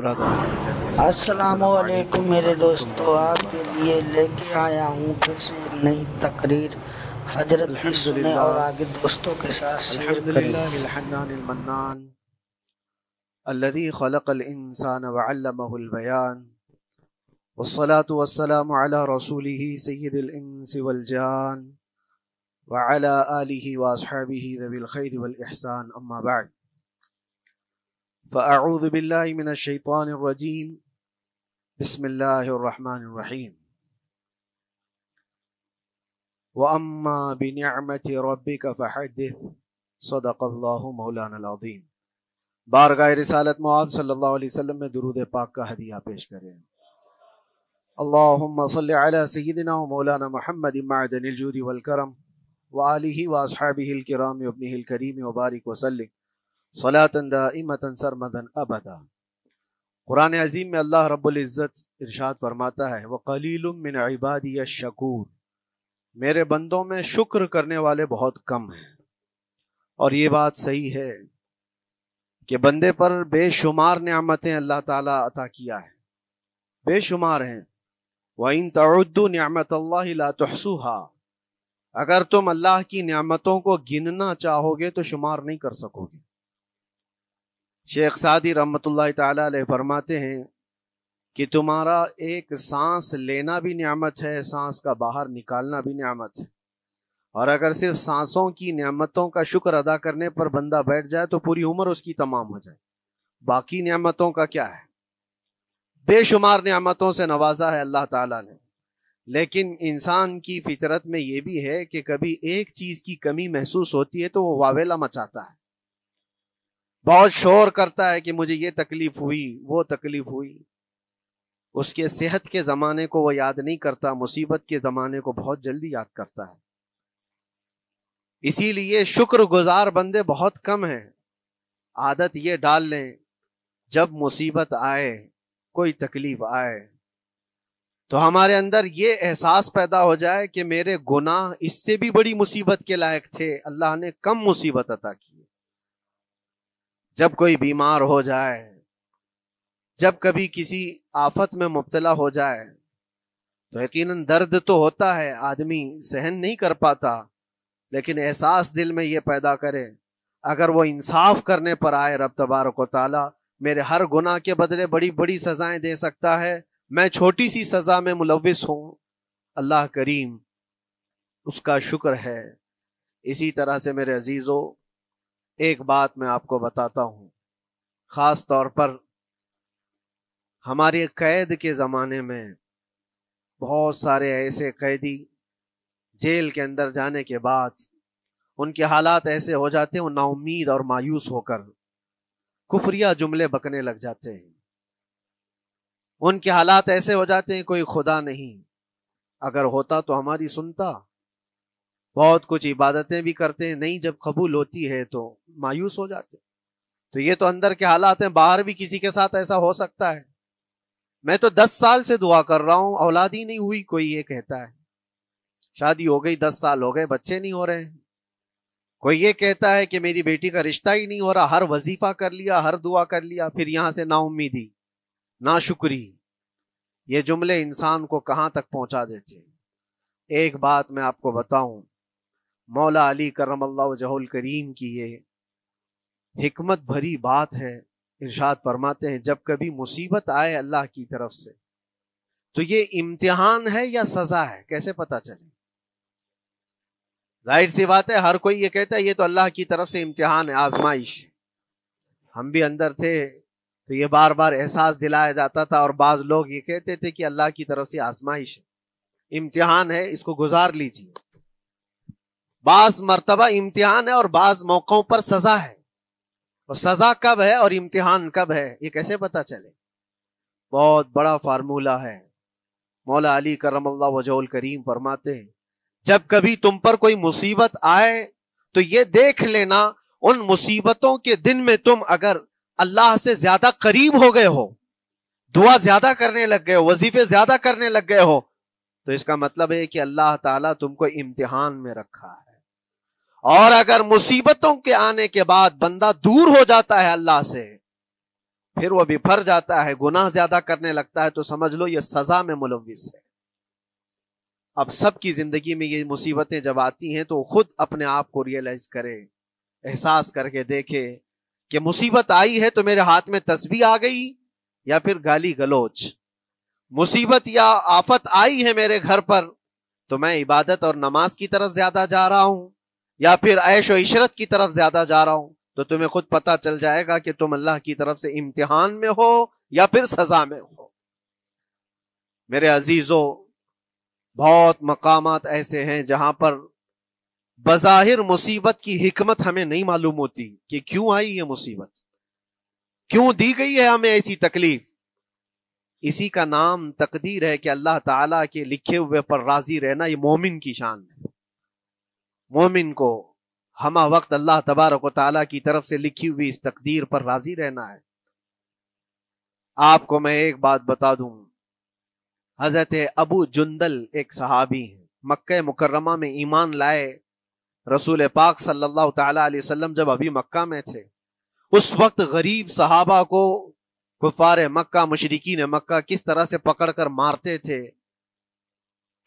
السلام علیکم میرے دوستو، آپ کے لیے لے کے آیا ہوں پھر سے ایک نئی تقریر۔ حضرت کی سنیں اور آگے دوستوں کے ساتھ شیئر کریں۔ الحمدللہ الحنان المنان الذي خلق الانسان وعلمه البيان والصلاة والسلام على رسوله سيد الانس والجان وعلى آله واصحابه ذوي الخير والإحسان، اما بعد فأعوذ بالله من الشيطان الرجيم، بسم الله الرحمن الرحيم، وَأَمَّا بِنِعْمَةِ رَبِّكَ فَحَدِّثْ، صدق اللہ مولانا العظیم۔ بارگاہ رسالت معاذ صلی اللہ علیہ وسلم میں درود پاک کا ہدیہ پیش کریں۔ اللہم صلی علی سیدنا و مولانا محمد معدن الجود والکرم وآلہ واصحابہ الکرام وابنہ الکریم وبارک وسلم صلاة دائمة سرمدا ابدا۔ قرآن عظیم میں اللہ رب العزت ارشاد فرماتا ہے، وَقَلِيلٌ مِّنْ عِبَادِيَ الشَّكُورُ، میرے بندوں میں شکر کرنے والے بہت کم ہیں۔ اور یہ بات صحیح ہے کہ بندے پر بے شمار نعمتیں اللہ تعالیٰ عطا کیا ہے، بے شمار ہیں۔ وَإِن تَعُدُّوا نِعْمَةَ اللَّهِ لَا تُحْصُوهَا، اگر تم اللہ کی نعمتوں کو گننا چاہو گے تو شمار نہیں کر سکو گے۔ شیخ سعدی رحمۃ اللہ تعالیٰ علیہ فرماتے ہیں کہ تمہارا ایک سانس لینا بھی نعمت ہے، سانس کا باہر نکالنا بھی نعمت ہے، اور اگر صرف سانسوں کی نعمتوں کا شکر ادا کرنے پر بندہ بیٹھ جائے تو پوری عمر اس کی تمام ہو جائے۔ باقی نعمتوں کا کیا ہے؟ بے شمار نعمتوں سے نوازا ہے اللہ تعالیٰ نے، لیکن انسان کی فطرت میں یہ بھی ہے کہ کبھی ایک چیز کی کمی محسوس ہوتی ہے تو وہ واویلا مچاتا ہے، بہت شور کرتا ہے کہ مجھے یہ تکلیف ہوئی، وہ تکلیف ہوئی۔ اس کے صحت کے زمانے کو وہ یاد نہیں کرتا، مصیبت کے زمانے کو بہت جلدی یاد کرتا ہے۔ اسی لیے شکر گزار بندے بہت کم ہیں۔ عادت یہ ڈال لیں، جب مصیبت آئے، کوئی تکلیف آئے تو ہمارے اندر یہ احساس پیدا ہو جائے کہ میرے گناہ اس سے بھی بڑی مصیبت کے لائق تھے، اللہ نے کم مصیبت عطا کی۔ جب کوئی بیمار ہو جائے، جب کبھی کسی آفت میں مبتلا ہو جائے تو یقیناً درد تو ہوتا ہے، آدمی سہن نہیں کر پاتا، لیکن احساس دل میں یہ پیدا کرے اگر وہ انصاف کرنے پر آئے رب تبارک و تعالی میرے ہر گناہ کے بدلے بڑی بڑی سزائیں دے سکتا ہے، میں چھوٹی سی سزا میں ملوث ہوں، اللہ کریم اس کا شکر ہے۔ اسی طرح سے میرے عزیزو، ایک بات میں آپ کو بتاتا ہوں، خاص طور پر ہمارے قید کے زمانے میں بہت سارے ایسے قیدی جیل کے اندر جانے کے بعد ان کے حالات ایسے ہو جاتے ہیں، وہ نا امید اور مایوس ہو کر کفریہ جملے بکنے لگ جاتے ہیں۔ ان کے حالات ایسے ہو جاتے ہیں کوئی خدا نہیں، اگر ہوتا تو ہماری سنتا۔ بہت کچھ عبادتیں بھی کرتے ہیں، نہیں جب قبول ہوتی ہے تو مایوس ہو جاتے ہیں۔ تو یہ تو اندر کے حالات ہیں، باہر بھی کسی کے ساتھ ایسا ہو سکتا ہے۔ میں تو 10 سال سے دعا کر رہا ہوں، اولاد ہی نہیں ہوئی، کوئی یہ کہتا ہے۔ شادی ہو گئی، 10 سال ہو گئے، بچے نہیں ہو رہے ہیں۔ کوئی یہ کہتا ہے کہ میری بیٹی کا رشتہ ہی نہیں ہو رہا، ہر وظیفہ کر لیا، ہر دعا کر لیا، پھر یہاں سے نا امیدی، نا شکری۔ یہ جملے انسان کو کہاں تک پہنچا دیتے ہیں۔ ایک بات میں آپ کو بتاؤں، مولا علی کرم اللہ وجہہ الکریم کی یہ حکمت بھری بات ہے۔ ارشاد فرماتے ہیں جب کبھی مصیبت آئے اللہ کی طرف سے تو یہ امتحان ہے یا سزا ہے، کیسے پتا چلے؟ ظاہر سی بات ہے، ہر کوئی یہ کہتا ہے یہ تو اللہ کی طرف سے امتحان ہے، آزمائش۔ ہم بھی اندر تھے تو یہ بار بار احساس دلایا جاتا تھا، اور بعض لوگ یہ کہتے تھے کہ اللہ کی طرف سے آزمائش ہے، امتحان ہے، اس کو گزار لیجیے۔ بعض مرتبہ امتحان ہے اور بعض موقعوں پر سزا ہے، اور سزا کب ہے اور امتحان کب ہے یہ کیسے پتا چلے؟ بہت بڑا فارمولہ ہے۔ مولا علی کرم اللہ وجہہ الکریم فرماتے ہیں جب کبھی تم پر کوئی مصیبت آئے تو یہ دیکھ لینا ان مصیبتوں کے دن میں تم اگر اللہ سے زیادہ قریب ہو گئے ہو، دعا زیادہ کرنے لگ گئے ہو، وظیفے زیادہ کرنے لگ گئے ہو، تو اس کا مطلب ہے کہ اللہ تعالیٰ تم کو امتحان میں رکھا ہے۔ اور اگر مصیبتوں کے آنے کے بعد بندہ دور ہو جاتا ہے اللہ سے پھر وہ بپھر جاتا ہے، گناہ زیادہ کرنے لگتا ہے، تو سمجھ لو یہ سزا میں ملوث ہے۔ اب سب کی زندگی میں یہ مصیبتیں جب آتی ہیں تو خود اپنے آپ کو ریئلائز کرے، احساس کر کے دیکھے کہ مصیبت آئی ہے تو میرے ہاتھ میں تسبیح آ گئی یا پھر گالی گلوچ، مصیبت یا آفت آئی ہے میرے گھر پر تو میں عبادت اور نماز کی طرف زیادہ جا رہا ہوں یا پھر عیش و عشرت کی طرف زیادہ جا رہا ہوں، تو تمہیں خود پتا چل جائے گا کہ تم اللہ کی طرف سے امتحان میں ہو یا پھر سزا میں ہو۔ میرے عزیزو، بہت مقامات ایسے ہیں جہاں پر بظاہر مصیبت کی حکمت ہمیں نہیں معلوم ہوتی کہ کیوں آئی یہ مصیبت، کیوں دی گئی ہے ہمیں ایسی تکلیف۔ اسی کا نام تقدیر ہے کہ اللہ تعالیٰ کے لکھے ہوئے پر راضی رہنا یہ مومن کی شان ہے۔ مومن کو ہمہ وقت اللہ تبارک و تعالیٰ کی طرف سے لکھی ہوئی اس تقدیر پر راضی رہنا ہے۔ آپ کو میں ایک بات بتا دوں، حضرت ابو جندل ایک صحابی ہیں، مکہ مکرمہ میں ایمان لائے، رسول پاک صلی اللہ تعالی علیہ وسلم جب ابھی مکہ میں تھے، اس وقت غریب صحابہ کو کفار مکہ، مشرکین مکہ کس طرح سے پکڑ کر مارتے تھے،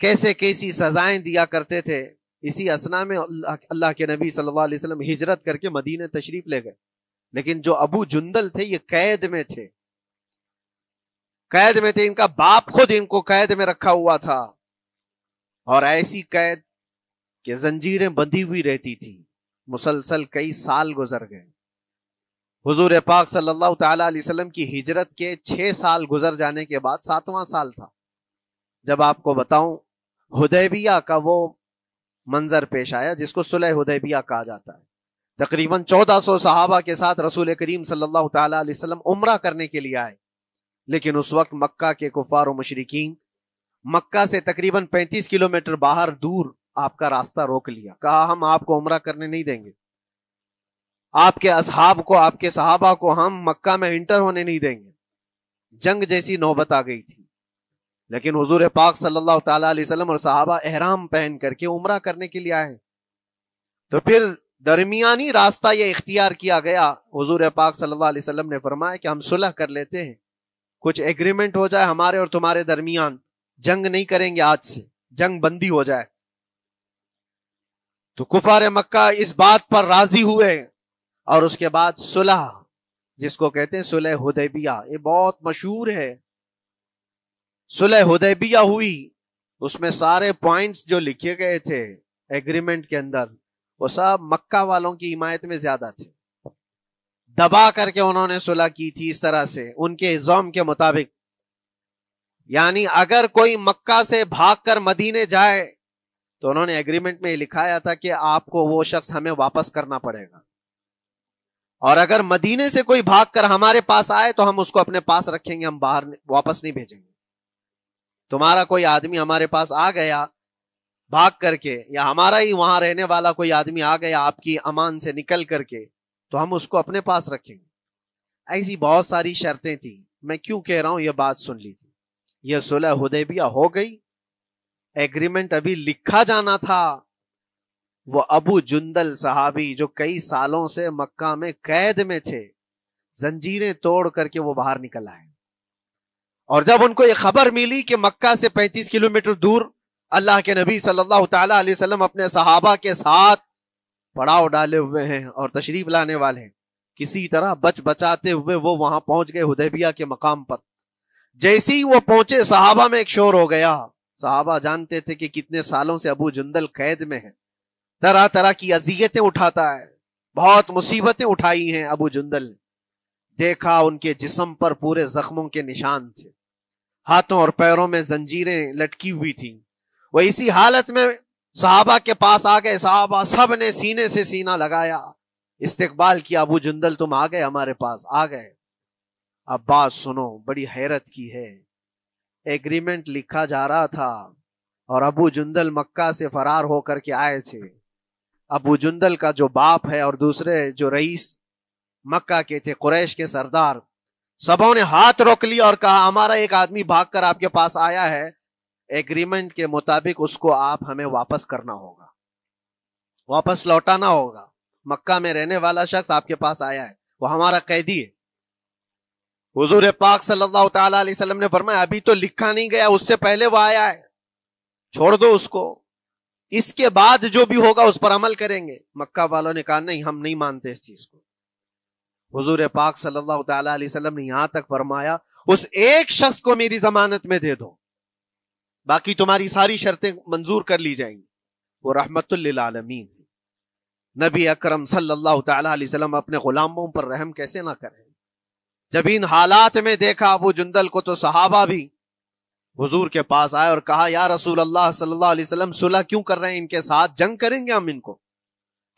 کیسے کیسی سزائیں دیا کرتے تھے۔ اسی اسنا میں اللہ کے نبی صلی اللہ علیہ وسلم ہجرت کر کے مدینہ تشریف لے گئے، لیکن جو ابو جندل تھے یہ قید میں تھے، قید میں تھے، ان کا باپ خود ان کو قید میں رکھا ہوا تھا، اور ایسی قید کہ زنجیریں بندھی ہوئی رہتی تھی، مسلسل کئی سال گزر گئے۔ حضور پاک صلی اللہ تعالی علیہ وسلم کی ہجرت کے 6 سال گزر جانے کے بعد 7واں سال تھا جب آپ کو بتاؤں حدیبیہ کا وہ منظر پیش آیا جس کو صلح حدیبیہ کہا جاتا ہے۔ تقریباً 1400 صحابہ کے ساتھ رسول کریم صلی اللہ تعالی علیہ وسلم عمرہ کرنے کے لیے آئے، لیکن اس وقت مکہ کے کفار و مشرکین مکہ سے تقریباً 35 کلومیٹر باہر دور آپ کا راستہ روک لیا، کہا ہم آپ کو عمرہ کرنے نہیں دیں گے، آپ کے اصحاب کو، آپ کے صحابہ کو ہم مکہ میں انٹر ہونے نہیں دیں گے۔ جنگ جیسی نوبت آ گئی تھی، لیکن حضور پاک صلی اللہ تعالی علیہ وسلم اور صحابہ احرام پہن کر کے عمرہ کرنے کے لیے آئے، تو پھر درمیانی راستہ یہ اختیار کیا گیا۔ حضور پاک صلی اللہ علیہ وسلم نے فرمایا کہ ہم صلح کر لیتے ہیں، کچھ ایگریمنٹ ہو جائے ہمارے اور تمہارے درمیان، جنگ نہیں کریں گے، آج سے جنگ بندی ہو جائے۔ تو کفار مکہ اس بات پر راضی ہوئے، اور اس کے بعد صلح، جس کو کہتے ہیں صلح حدیبیہ، یہ بہت مشہور ہے۔ صلح حدیبیہ ہوئی، اس میں سارے پوائنٹس جو لکھے گئے تھے ایگریمنٹ کے اندر وہ سب مکہ والوں کی حمایت میں زیادہ تھے، دبا کر کے انہوں نے صلح کی تھی اس طرح سے ان کے الزام کے مطابق، یعنی اگر کوئی مکہ سے بھاگ کر مدینے جائے تو انہوں نے ایگریمنٹ میں لکھایا تھا کہ آپ کو وہ شخص ہمیں واپس کرنا پڑے گا، اور اگر مدینے سے کوئی بھاگ کر ہمارے پاس آئے تو ہم اس کو اپنے پاس رکھیں گے، ہم باہر واپس نہیں بھیجیں گے۔ تمہارا کوئی آدمی ہمارے پاس آ گیا بھاگ کر کے، یا ہمارا ہی وہاں رہنے والا کوئی آدمی آ گیا آپ کی امان سے نکل کر کے، تو ہم اس کو اپنے پاس رکھیں گے۔ ایسی بہت ساری شرطیں تھیں، میں کیوں کہہ رہا ہوں یہ بات سن لیجیے۔ یہ صلح حدیبیہ ہو گئی، ایگریمنٹ ابھی لکھا جانا تھا، وہ ابو جندل صحابی جو کئی سالوں سے مکہ میں قید میں تھے، زنجیریں توڑ کر کے وہ باہر نکل آئے، اور جب ان کو یہ خبر ملی کہ مکہ سے 35 کلومیٹر دور اللہ کے نبی صلی اللہ تعالی علیہ وسلم اپنے صحابہ کے ساتھ پڑاؤ ڈالے ہوئے ہیں اور تشریف لانے والے ہیں، کسی طرح بچ بچاتے ہوئے وہ وہاں پہنچ گئے حدیبیہ کے مقام پر۔ جیسے ہی وہ پہنچے صحابہ میں ایک شور ہو گیا، صحابہ جانتے تھے کہ کتنے سالوں سے ابو جندل قید میں ہے، طرح طرح کی اذیتیں اٹھاتا ہے، بہت مصیبتیں اٹھائی ہیں ابو جندل نے۔ دیکھا ان کے جسم پر پورے زخموں کے نشان تھے، ہاتھوں اور پیروں میں زنجیریں لٹکی ہوئی تھیں۔ وہ اسی حالت میں صحابہ کے پاس آ گئے، صحابہ سب نے سینے سے سینہ لگایا، استقبال کیا، ابو جندل تم آ گئے ہمارے پاس، آ گئے۔ اب بات سنو، بڑی حیرت کی ہے، ایگریمنٹ لکھا جا رہا تھا اور ابو جندل مکہ سے فرار ہو کر کے آئے تھے۔ ابو جندل کا جو باپ ہے اور دوسرے جو رئیس مکہ کے تھے، قریش کے سردار، سبوں نے ہاتھ روک لیا اور کہا ہمارا ایک آدمی بھاگ کر آپ کے پاس آیا ہے، ایگریمنٹ کے مطابق اس کو آپ ہمیں واپس کرنا ہوگا، واپس لوٹانا ہوگا۔ مکہ میں رہنے والا شخص آپ کے پاس آیا ہے، وہ ہمارا قیدی ہے۔ حضور پاک صلی اللہ تعالی علیہ وسلم نے فرمایا ابھی تو لکھا نہیں گیا، اس سے پہلے وہ آیا ہے، چھوڑ دو اس کو، اس کے بعد جو بھی ہوگا اس پر عمل کریں گے۔ مکہ والوں نے کہا نہیں، ہم نہیں مانتے اس چیز کو۔ حضور پاک صلی اللہ تعالی علیہ وسلم نے یہاں تک فرمایا اس ایک شخص کو میری ضمانت میں دے دو، باقی تمہاری ساری شرطیں منظور کر لی جائیں گی۔ وہ رحمت للعالمین، نبی اکرم صلی اللہ تعالی علیہ وسلم اپنے غلاموں پر رحم کیسے نہ کریں۔ جب ان حالات میں دیکھا ابو جندل کو تو صحابہ بھی حضور کے پاس آئے اور کہا یا رسول اللہ صلی اللہ علیہ وسلم صلح کیوں کر رہے ہیں ان کے ساتھ، جنگ کریں گے ہم ان کو،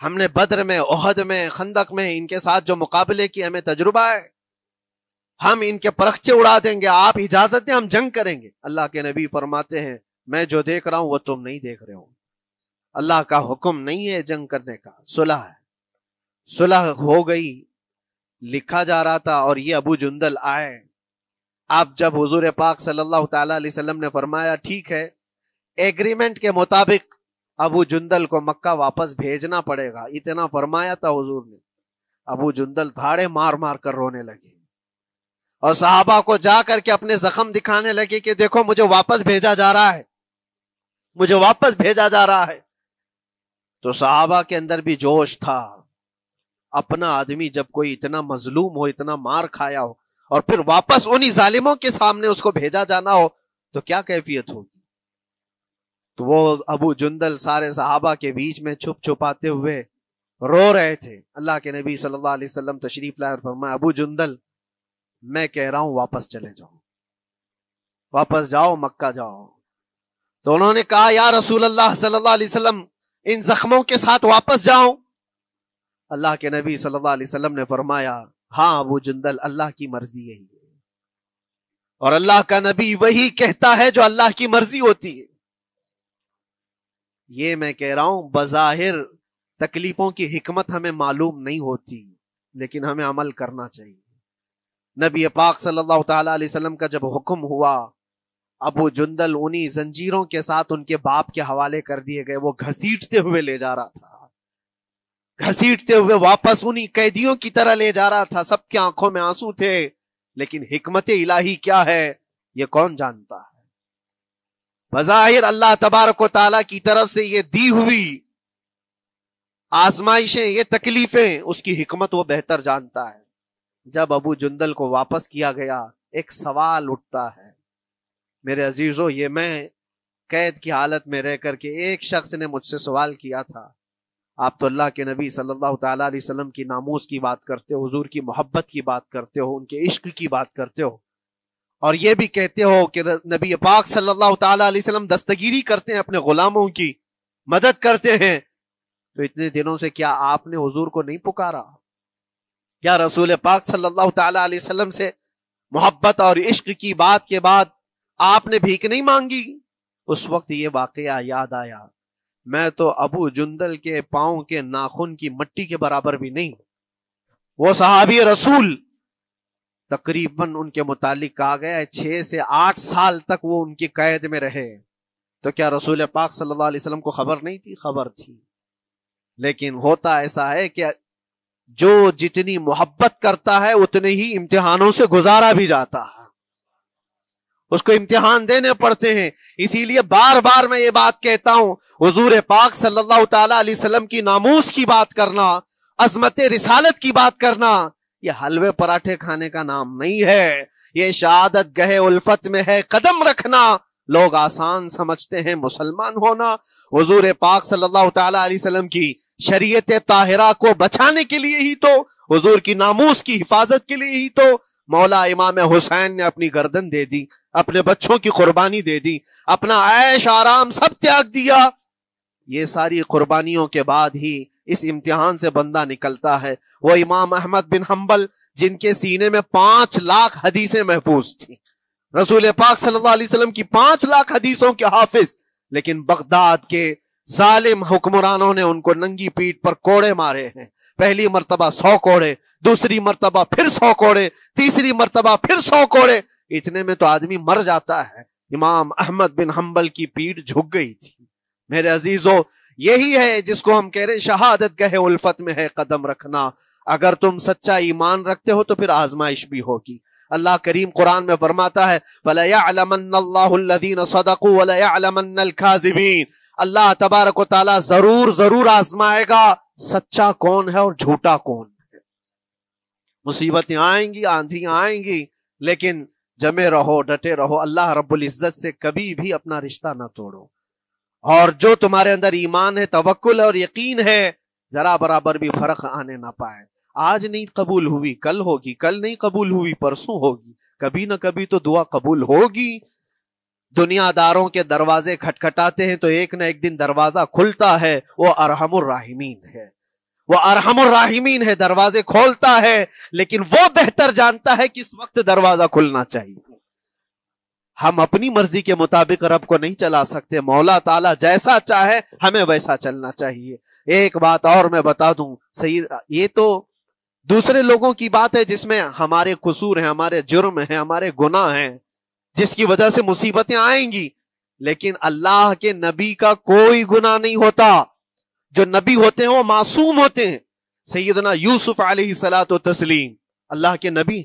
ہم نے بدر میں، احد میں، خندق میں ان کے ساتھ جو مقابلے کی ہمیں تجربہ ہے، ہم ان کے پرخچے اڑا دیں گے، آپ اجازت دیں ہم جنگ کریں گے۔ اللہ کے نبی فرماتے ہیں میں جو دیکھ رہا ہوں وہ تم نہیں دیکھ رہے ہو، اللہ کا حکم نہیں ہے جنگ کرنے کا، صلح ہے۔ صلح ہو گئی، لکھا جا رہا تھا، اور یہ ابو جندل آئے۔ اب جب حضور پاک صلی اللہ تعالی علیہ وسلم نے فرمایا ٹھیک ہے، ایگریمنٹ کے مطابق ابو جندل کو مکہ واپس بھیجنا پڑے گا، اتنا فرمایا تھا حضور نے، ابو جندل دھاڑے مار مار کر رونے لگے اور صحابہ کو جا کر کے اپنے زخم دکھانے لگے کہ دیکھو مجھے واپس بھیجا جا رہا ہے، مجھے واپس بھیجا جا رہا ہے۔ تو صحابہ کے اندر بھی جوش تھا، اپنا آدمی جب کوئی اتنا مظلوم ہو، اتنا مار کھایا ہو، اور پھر واپس انہی ظالموں کے سامنے اس کو بھیجا جانا ہو تو کیا کیفیت ہوگی۔ تو وہ ابو جندل سارے صحابہ کے بیچ میں چھپ چھپاتے ہوئے رو رہے تھے۔ اللہ کے نبی صلی اللہ علیہ وسلم تشریف لائے اور فرمایا ابو جندل میں کہہ رہا ہوں واپس چلے جاؤ، واپس جاؤ، مکہ جاؤ۔ تو انہوں نے کہا یا رسول اللہ صلی اللہ علیہ وسلم ان زخموں کے ساتھ واپس جاؤں؟ اللہ کے نبی صلی اللہ علیہ وسلم نے فرمایا ہاں ابو جندل، اللہ کی مرضی یہی ہے، اور اللہ کا نبی وہی کہتا ہے جو اللہ کی مرضی ہوتی ہے۔ یہ میں کہہ رہا ہوں بظاہر تکلیفوں کی حکمت ہمیں معلوم نہیں ہوتی، لیکن ہمیں عمل کرنا چاہیے۔ نبی پاک صلی اللہ تعالی علیہ وسلم کا جب حکم ہوا، ابو جندل انہی زنجیروں کے ساتھ ان کے باپ کے حوالے کر دیے گئے، وہ گھسیٹتے ہوئے لے جا رہا تھا، گھسیٹتے ہوئے واپس انہی قیدیوں کی طرح لے جا رہا تھا۔ سب کی آنکھوں میں آنسو تھے، لیکن حکمت الہی کیا ہے یہ کون جانتا ہے۔ بظاہر اللہ تبارک و تعالیٰ کی طرف سے یہ دی ہوئی آزمائشیں، یہ تکلیفیں، اس کی حکمت وہ بہتر جانتا ہے۔ جب ابو جندل کو واپس کیا گیا، ایک سوال اٹھتا ہے میرے عزیزو، یہ میں قید کی حالت میں رہ کر کے ایک شخص نے مجھ سے سوال کیا تھا، آپ تو اللہ کے نبی صلی اللہ تعالی علیہ وسلم کی ناموس کی بات کرتے ہو، حضور کی محبت کی بات کرتے ہو، ان کے عشق کی بات کرتے ہو، اور یہ بھی کہتے ہو کہ نبی پاک صلی اللہ تعالی علیہ وسلم دستگیری کرتے ہیں، اپنے غلاموں کی مدد کرتے ہیں، تو اتنے دنوں سے کیا آپ نے حضور کو نہیں پکارا؟ کیا رسول پاک صلی اللہ تعالی علیہ وسلم سے محبت اور عشق کی بات کے بعد آپ نے بھیک نہیں مانگی؟ اس وقت یہ واقعہ یاد آیا، میں تو ابو جندل کے پاؤں کے ناخن کی مٹی کے برابر بھی نہیں۔ وہ صحابی رسول تقریباً ان کے متعلق کہا گیا ہے 6 سے 8 سال تک وہ ان کی قید میں رہے، تو کیا رسول پاک صلی اللہ علیہ وسلم کو خبر نہیں تھی؟ خبر تھی، لیکن ہوتا ایسا ہے کہ جو جتنی محبت کرتا ہے اتنے ہی امتحانوں سے گزارا بھی جاتا ہے، اس کو امتحان دینے پڑتے ہیں۔ اسی لیے بار بار میں یہ بات کہتا ہوں، حضور پاک صلی اللہ تعالی علیہ وسلم کی ناموس کی بات کرنا، عظمت رسالت کی بات کرنا، یہ حلوے پراٹھے کھانے کا نام نہیں ہے، یہ شہادت گہے الفت میں ہے قدم رکھنا۔ لوگ آسان سمجھتے ہیں مسلمان ہونا، حضور پاک صلی اللہ تعالی علیہ وسلم کی شریعت طاہرہ کو بچانے کے لیے ہی تو، حضور کی ناموس کی حفاظت کے لیے ہی تو مولا امام حسین نے اپنی گردن دے دی، اپنے بچوں کی قربانی دے دی، اپنا عیش آرام سب تیاگ دیا۔ یہ ساری قربانیوں کے بعد ہی اس امتحان سے بندہ نکلتا ہے۔ وہ امام احمد بن حنبل جن کے سینے میں 5 لاکھ حدیثیں محفوظ تھیں، رسول پاک صلی اللہ علیہ وسلم کی 5 لاکھ حدیثوں کے حافظ، لیکن بغداد کے ظالم حکمرانوں نے ان کو ننگی پیٹھ پر کوڑے مارے ہیں، پہلی مرتبہ 100 کوڑے، دوسری مرتبہ پھر 100 کوڑے، تیسری مرتبہ پھر 100 کوڑے، اتنے میں تو آدمی مر جاتا ہے۔ امام احمد بن حنبل کی پیٹھ جھک گئی تھی۔ میرے عزیزو، یہی ہے جس کو ہم کہہ رہے شہادت گہے الفت میں ہے قدم رکھنا۔ اگر تم سچا ایمان رکھتے ہو تو پھر آزمائش بھی ہوگی۔ اللہ کریم قرآن میں فرماتا ہے وَلَيَعْلَمَنَّ اللَّهُ الَّذِينَ صَدَقُوا وَلَيَعْلَمَنَّ الْكَاذِبِينَ، اللہ تبارک و تعالیٰ ضرور آزمائے گا سچا کون ہے اور جھوٹا کون ہے۔ مصیبتیں آئیں گی، آندھیاں آئیں گی، لیکن جمے رہو، ڈٹے رہو، اللہ رب العزت سے کبھی بھی اپنا رشتہ نہ توڑو، اور جو تمہارے اندر ایمان ہے، توکل اور یقین ہے، ذرا برابر بھی فرق آنے نہ پائے۔ آج نہیں قبول ہوئی کل ہوگی، کل نہیں قبول ہوئی پرسوں ہوگی، کبھی نہ کبھی تو دعا قبول ہوگی۔ دنیا داروں کے دروازے کھٹکھٹاتے ہیں تو ایک نہ ایک دن دروازہ کھلتا ہے، وہ ارحم الراحمین ہے، وہ ارحم الراحمین ہے، دروازے کھولتا ہے، لیکن وہ بہتر جانتا ہے کس وقت دروازہ کھلنا چاہیے۔ ہم اپنی مرضی کے مطابق رب کو نہیں چلا سکتے، مولا تعالیٰ جیسا چاہے ہمیں ویسا چلنا چاہیے۔ ایک بات اور میں بتا دوں سید، یہ تو دوسرے لوگوں کی بات ہے جس میں ہمارے قصور ہیں، ہمارے جرم ہیں، ہمارے گناہ ہیں، جس کی وجہ سے مصیبتیں آئیں گی، لیکن اللہ کے نبی کا کوئی گناہ نہیں ہوتا۔ جو نبی ہوتے ہیں وہ معصوم ہوتے ہیں۔ سیدنا یوسف علیہ الصلوۃ والتسلیم اللہ کے نبی،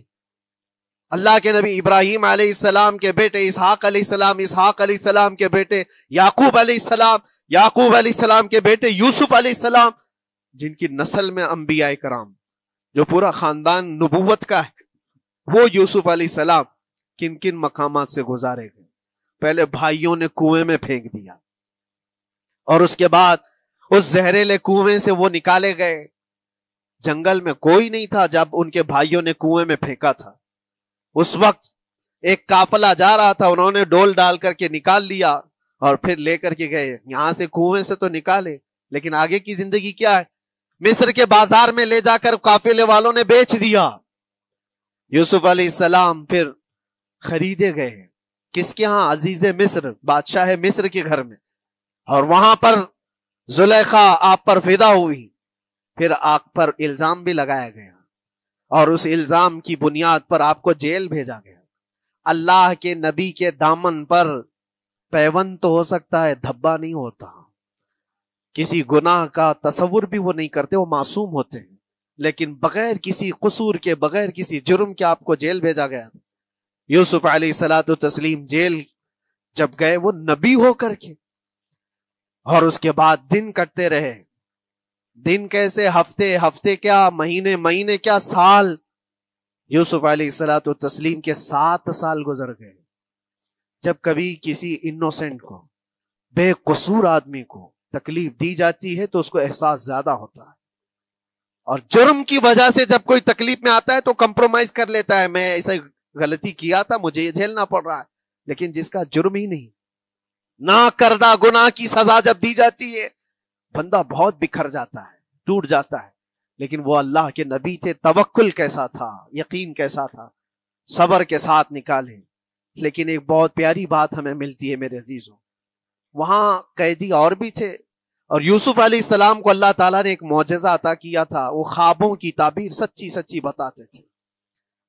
اللہ کے نبی ابراہیم علیہ السلام کے بیٹے اسحاق علیہ السلام، اسحاق علیہ السلام کے بیٹے یعقوب علیہ السلام، یعقوب علیہ السلام کے بیٹے یوسف علیہ السلام، جن کی نسل میں انبیاء کرام، جو پورا خاندان نبوت کا ہے، وہ یوسف علیہ السلام کن کن مقامات سے گزارے گئے۔ پہلے بھائیوں نے کنویں میں پھینک دیا، اور اس کے بعد اس زہریلے کنویں سے وہ نکالے گئے۔ جنگل میں کوئی نہیں تھا جب ان کے بھائیوں نے کنویں میں پھینکا تھا۔ اس وقت ایک قافلہ جا رہا تھا، انہوں نے ڈول ڈال کر کے نکال لیا اور پھر لے کر کے گئے۔ یہاں سے کنویں سے تو نکالے، لیکن آگے کی زندگی کیا ہے؟ مصر کے بازار میں لے جا کر قافلے والوں نے بیچ دیا۔ یوسف علیہ السلام پھر خریدے گئے، کس کے ہاں؟ عزیز مصر، بادشاہ مصر کے گھر میں، اور وہاں پر زلیخا آپ پر فدا ہوئی۔ پھر آپ پر الزام بھی لگایا گیا، اور اس الزام کی بنیاد پر آپ کو جیل بھیجا گیا۔ اللہ کے نبی کے دامن پر پیوند تو ہو سکتا ہے، دھبا نہیں ہوتا۔ کسی گناہ کا تصور بھی وہ نہیں کرتے، وہ معصوم ہوتے ہیں، لیکن بغیر کسی قصور کے، بغیر کسی جرم کے آپ کو جیل بھیجا گیا۔ یوسف علیہ الصلوۃ والتسلیم جیل جب گئے، وہ نبی ہو کر کے، اور اس کے بعد دن کٹتے رہے۔ دن کیسے؟ ہفتے، ہفتے کیا مہینے، مہینے کیا سال۔ یوسف علیہ الصلوۃ والتسلیم کے 7 سال گزر گئے۔ جب کبھی کسی انوسینٹ کو، بے قصور آدمی کو تکلیف دی جاتی ہے تو اس کو احساس زیادہ ہوتا ہے، اور جرم کی وجہ سے جب کوئی تکلیف میں آتا ہے تو کمپرومائز کر لیتا ہے، میں ایسا غلطی کیا تھا، مجھے یہ جھیلنا پڑ رہا ہے۔ لیکن جس کا جرم ہی نہیں، نہ کردہ گناہ کی سزا جب دی جاتی ہے، بندہ بہت بکھر جاتا ہے، ٹوٹ جاتا ہے۔ لیکن وہ اللہ کے نبی تھے، توکل کیسا تھا، یقین کیسا تھا، صبر کے ساتھ نکالے۔ لیکن ایک بہت پیاری بات ہمیں ملتی ہے میرے عزیزوں، وہاں قیدی اور بھی تھے، اور یوسف علیہ السلام کو اللہ تعالیٰ نے ایک معجزہ عطا کیا تھا۔ وہ خوابوں کی تعبیر سچی سچی بتاتے تھے۔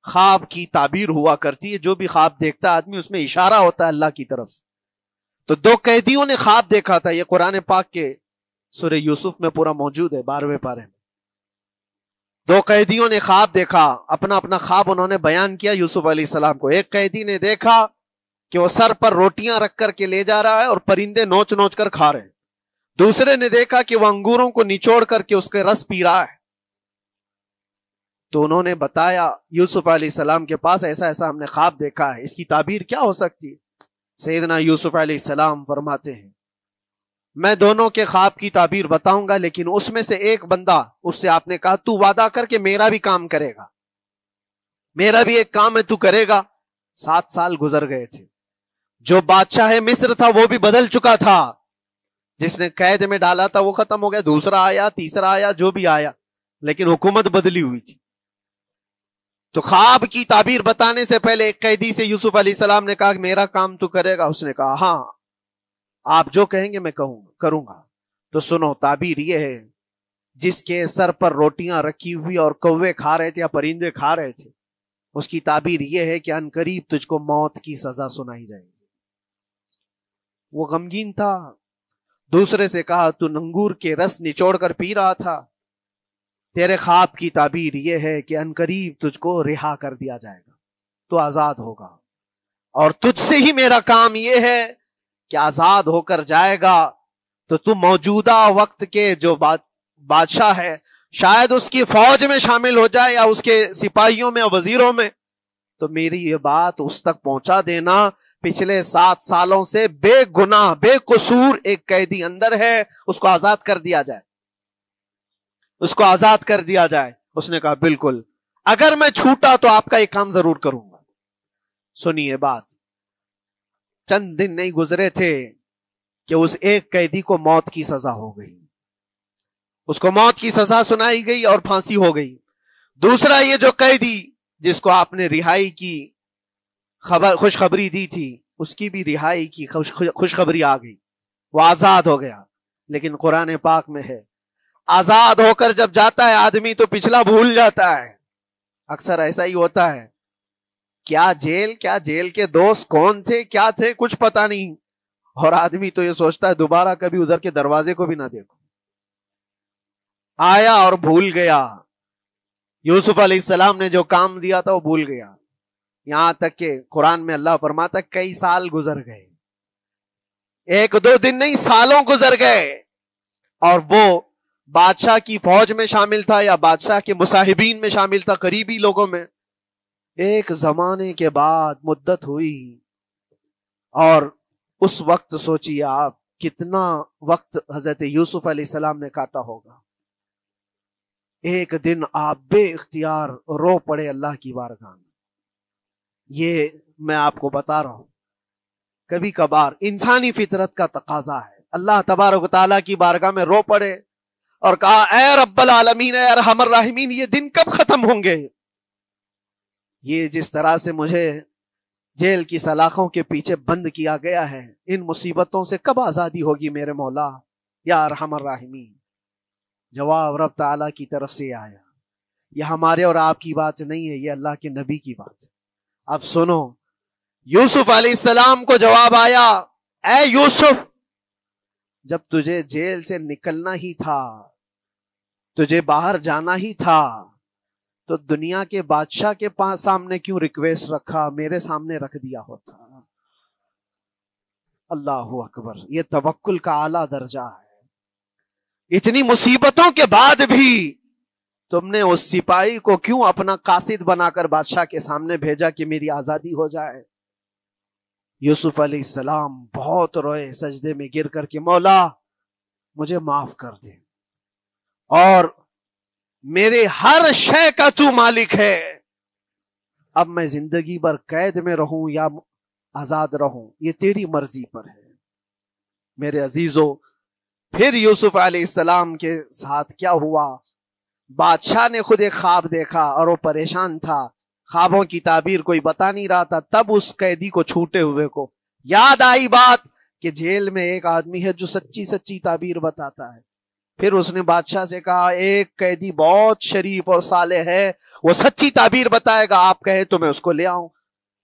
خواب کی تعبیر ہوا کرتی ہے، جو بھی خواب دیکھتا ہے آدمی، اس میں اشارہ ہوتا ہے اللہ کی طرف سے۔ تو 2 قیدیوں نے خواب دیکھا تھا، یہ قرآن پاک کے سورہ یوسف میں پورا موجود ہے، 12ویں پارے میں۔ 2 قیدیوں نے خواب دیکھا، اپنا اپنا خواب انہوں نے بیان کیا یوسف علیہ السلام کو۔ ایک قیدی نے دیکھا کہ وہ سر پر روٹیاں رکھ کر کے لے جا رہا ہے اور پرندے نوچ نوچ کر کھا رہے ہیں۔ دوسرے نے دیکھا کہ وہ انگوروں کو نچوڑ کر کے اس کے رس پی رہا ہے۔ تو انہوں نے بتایا یوسف علیہ السلام کے پاس، ایسا ایسا ہم نے خواب دیکھا ہے، اس کی تعبیر کیا ہو سکتی ہے؟ سیدنا یوسف علیہ السلام فرماتے ہیں، میں دونوں کے خواب کی تعبیر بتاؤں گا، لیکن اس میں سے ایک بندہ، اس سے آپ نے کہا تو وعدہ کر کے میرا بھی کام کرے گا، میرا بھی ایک کام ہے، تو کرے گا۔ 7 سال گزر گئے تھے۔ جو بادشاہ مصر تھا وہ بھی بدل چکا تھا، جس نے قید میں ڈالا تھا وہ ختم ہو گیا، دوسرا آیا، تیسرا آیا، جو بھی آیا، لیکن حکومت بدلی ہوئی تھی۔ تو خواب کی تعبیر بتانے سے پہلے ایک قیدی سے یوسف علیہ السلام نے کہا کہ میرا کام تو کرے گا؟ اس نے کہا ہاں، آپ جو کہیں گے میں کروں گا۔ تو سنو، تعبیر یہ ہے، جس کے سر پر روٹیاں رکھی ہوئی اور کوے کھا رہے تھے یا پرندے کھا رہے تھے، اس کی تعبیر یہ ہے کہ عنقریب تجھ کو موت کی سزا سنائی جائے گی۔ وہ غمگین تھا۔ دوسرے سے کہا تو انگور کے رس نچوڑ کر پی رہا تھا، تیرے خواب کی تعبیر یہ ہے کہ عنقریب تجھ کو رہا کر دیا جائے گا، تو آزاد ہوگا، اور تجھ سے ہی میرا کام یہ ہے کہ آزاد ہو کر جائے گا تو تو موجودہ وقت کے جو بادشاہ ہے شاید اس کی فوج میں شامل ہو جائے یا اس کے سپاہیوں میں وزیروں میں، تو میری یہ بات اس تک پہنچا دینا، پچھلے 7 سالوں سے بے گناہ بے قصور ایک قیدی اندر ہے، اس کو آزاد کر دیا جائے، اس کو آزاد کر دیا جائے۔ اس نے کہا بالکل، اگر میں چھوٹا تو آپ کا ایک کام ضرور کروں گا۔ سنیے بات، چند دن نہیں گزرے تھے کہ اس ایک قیدی کو موت کی سزا ہو گئی، اس کو موت کی سزا سنائی گئی اور پھانسی ہو گئی۔ دوسرا یہ جو قیدی جس کو آپ نے رہائی کی خوشخبری دی تھی، اس کی بھی رہائی کی خوشخبری آ گئی، وہ آزاد ہو گیا۔ لیکن قرآن پاک میں ہے آزاد ہو کر جب جاتا ہے آدمی تو پچھلا بھول جاتا ہے، اکثر ایسا ہی ہوتا ہے۔ کیا جیل کے دوست کون تھے کیا تھے کچھ پتا نہیں، اور آدمی تو یہ سوچتا ہے دوبارہ کبھی ادھر کے دروازے کو بھی نہ دیکھو۔ آیا اور بھول گیا، یوسف علیہ السلام نے جو کام دیا تھا وہ بھول گیا، یہاں تک کہ قرآن میں اللہ فرماتا ہے کئی سال گزر گئے، 1-2 دن نہیں سالوں گزر گئے، اور وہ بادشاہ کی فوج میں شامل تھا یا بادشاہ کے مصاحبین میں شامل تھا، قریبی لوگوں میں۔ ایک زمانے کے بعد مدت ہوئی، اور اس وقت سوچیے آپ کتنا وقت حضرت یوسف علیہ السلام نے کاٹا ہوگا۔ ایک دن آپ بے اختیار رو پڑے اللہ کی بارگاہ میں۔ یہ میں آپ کو بتا رہا ہوں، کبھی کبھار انسانی فطرت کا تقاضا ہے، اللہ تبارک و تعالیٰ کی بارگاہ میں رو پڑے اور کہا اے رب العالمین اے ارحم الراحمین، یہ دن کب ختم ہوں گے؟ یہ جس طرح سے مجھے جیل کی سلاخوں کے پیچھے بند کیا گیا ہے، ان مصیبتوں سے کب آزادی ہوگی میرے مولا یا ارحم الراحمین؟ جواب رب تعالیٰ کی طرف سے آیا، یہ ہمارے اور آپ کی بات نہیں ہے، یہ اللہ کے نبی کی بات ہے۔ اب سنو، یوسف علیہ السلام کو جواب آیا، اے یوسف، جب تجھے جیل سے نکلنا ہی تھا، تجھے باہر جانا ہی تھا، تو دنیا کے بادشاہ کے سامنے کیوں ریکویسٹ رکھا، میرے سامنے رکھ دیا ہوتا۔ اللہ اکبر، یہ توکل کا اعلیٰ درجہ ہے۔ اتنی مصیبتوں کے بعد بھی تم نے اس سپاہی کو کیوں اپنا قاصد بنا کر بادشاہ کے سامنے بھیجا کہ میری آزادی ہو جائے؟ یوسف علیہ السلام بہت روئے، سجدے میں گر کر کے مولا مجھے معاف کر دے، اور میرے ہر شے کا تو مالک ہے، اب میں زندگی بھر قید میں رہوں یا آزاد رہوں یہ تیری مرضی پر ہے۔ میرے عزیزو، پھر یوسف علیہ السلام کے ساتھ کیا ہوا؟ بادشاہ نے خود ایک خواب دیکھا اور وہ پریشان تھا، خوابوں کی تعبیر کوئی بتا نہیں رہا تھا۔ تب اس قیدی کو چھوٹے ہوئے کو یاد آئی بات کہ جیل میں ایک آدمی ہے جو سچی سچی تعبیر بتاتا ہے۔ پھر اس نے بادشاہ سے کہا ایک قیدی بہت شریف اور صالح ہے، وہ سچی تعبیر بتائے گا، آپ کہے تو میں اس کو لے آؤں۔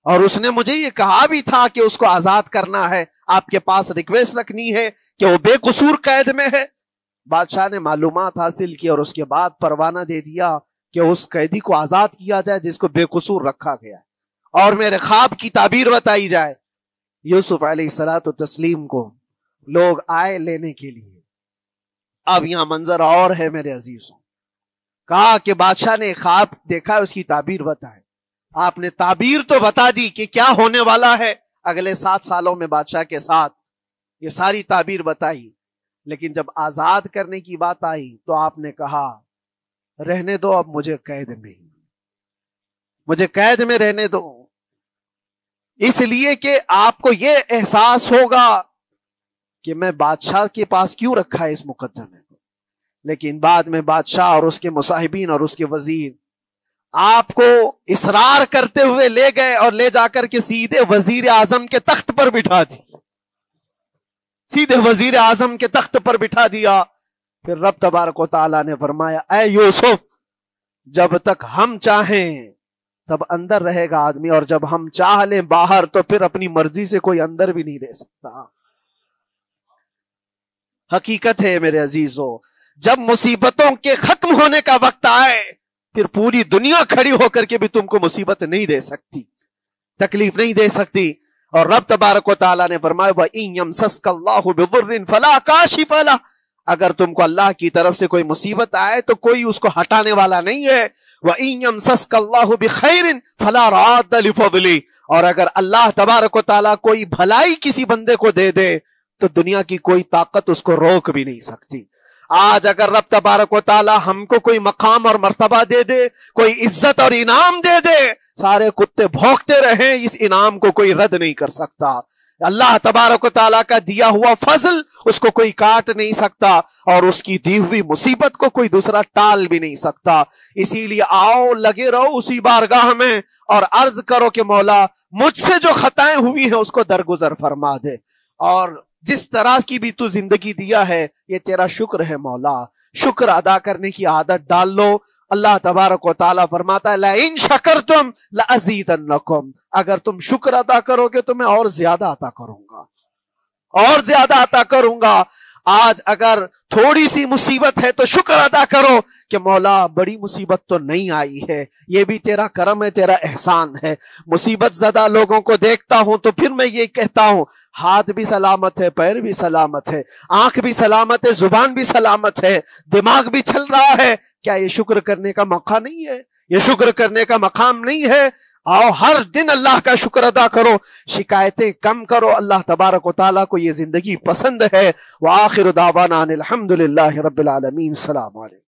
اور اس نے مجھے یہ کہا بھی تھا کہ اس کو آزاد کرنا ہے، آپ کے پاس ریکویسٹ رکھنی ہے کہ وہ بے قصور قید میں ہے۔ بادشاہ نے معلومات حاصل کی اور اس کے بعد پروانہ دے دیا کہ اس قیدی کو آزاد کیا جائے جس کو بے قصور رکھا گیا ہے، اور میرے خواب کی تعبیر بتائی جائے۔ یوسف علیہ الصلوۃ والتسلیم کو لوگ آئے لینے کے لیے۔ اب یہاں منظر اور ہے میرے عزیزوں، کہا کہ بادشاہ نے خواب دیکھا، اس کی تعبیر بتائے۔ آپ نے تعبیر تو بتا دی کہ کیا ہونے والا ہے اگلے 7 سالوں میں بادشاہ کے ساتھ، یہ ساری تعبیر بتائی، لیکن جب آزاد کرنے کی بات آئی تو آپ نے کہا رہنے دو، اب مجھے قید میں، مجھے قید میں رہنے دو، اس لیے کہ آپ کو یہ احساس ہوگا کہ میں بادشاہ کے پاس کیوں رکھا ہے اس مقدمے کو۔ لیکن بعد میں بادشاہ اور اس کے مصاحبین اور اس کے وزیر آپ کو اصرار کرتے ہوئے لے گئے اور لے جا کر کے سیدھے وزیر اعظم کے تخت پر بٹھا دی، سیدھے وزیر اعظم کے تخت پر بٹھا دیا۔ پھر رب تبارک و تعالیٰ نے فرمایا اے یوسف، جب تک ہم چاہیں تب اندر رہے گا آدمی، اور جب ہم چاہ لیں باہر تو پھر اپنی مرضی سے کوئی اندر بھی نہیں رہ سکتا۔ حقیقت ہے میرے عزیزو، جب مصیبتوں کے ختم ہونے کا وقت آئے پھر پوری دنیا کھڑی ہو کر کے بھی تم کو مصیبت نہیں دے سکتی۔ تکلیف نہیں دے سکتی. اور رب تبارک و تعالیٰ نے فرمایا وَإِن يَمْسَسْكَ اللَّهُ بِضُرٍّ فَلَا كَاشِفَ لَهُ، اگر تم کو اللہ کی طرف سے کوئی مصیبت آئے تو کوئی اس کو ہٹانے والا نہیں ہے. وَإِن يَمْسَسْكَ اللَّهُ بِخَيْرٍ فَلَا رَادَّ لِفَضْلِهِ، اور اگر اللہ تبارک و تعالیٰ کوئی بھلائی کسی بندے کو دے دے تو دنیا کی کوئی طاقت اس کو روک بھی نہیں سکتی. آج اگر رب تبارک و تعالیٰ ہم کو کوئی مقام اور مرتبہ دے دے، کوئی عزت اور انعام دے دے، سارے کتے بھونکتے رہیں، اس انعام کو کوئی رد نہیں کر سکتا. اللہ تبارک و تعالیٰ کا دیا ہوا فضل اس کو کوئی کاٹ نہیں سکتا، اور اس کی دی ہوئی مصیبت کو کوئی دوسرا ٹال بھی نہیں سکتا. اسی لیے آؤ لگے رہو اسی بارگاہ میں اور عرض کرو کہ مولا مجھ سے جو خطائیں ہوئی ہیں اس کو درگزر فرما دے، اور جس طرح کی بھی تو زندگی دیا ہے یہ تیرا شکر ہے مولا. شکر ادا کرنے کی عادت ڈال لو. اللہ تبارک و تعالیٰ فرماتا ہے لَإِن شَكَرْتُمْ لَأَزِيدَنَّكُمْ، اگر تم شکر ادا کرو گے تو میں اور زیادہ عطا کروں گا، اور زیادہ عطا کروں گا. آج اگر تھوڑی سی مصیبت ہے تو شکر ادا کرو کہ مولا بڑی مصیبت تو نہیں آئی ہے، یہ بھی تیرا کرم ہے، تیرا احسان ہے. مصیبت زدہ لوگوں کو دیکھتا ہوں تو پھر میں یہ کہتا ہوں ہاتھ بھی سلامت ہے، پیر بھی سلامت ہے، آنکھ بھی سلامت ہے، زبان بھی سلامت ہے، دماغ بھی چل رہا ہے. کیا یہ شکر کرنے کا موقع نہیں ہے؟ یہ شکر کرنے کا مقام نہیں ہے؟ آؤ ہر دن اللہ کا شکر ادا کرو، شکایتیں کم کرو. اللہ تبارک و تعالیٰ کو یہ زندگی پسند ہے. وآخر دعوانا ان الحمد للہ رب العالمین. السلام علیکم.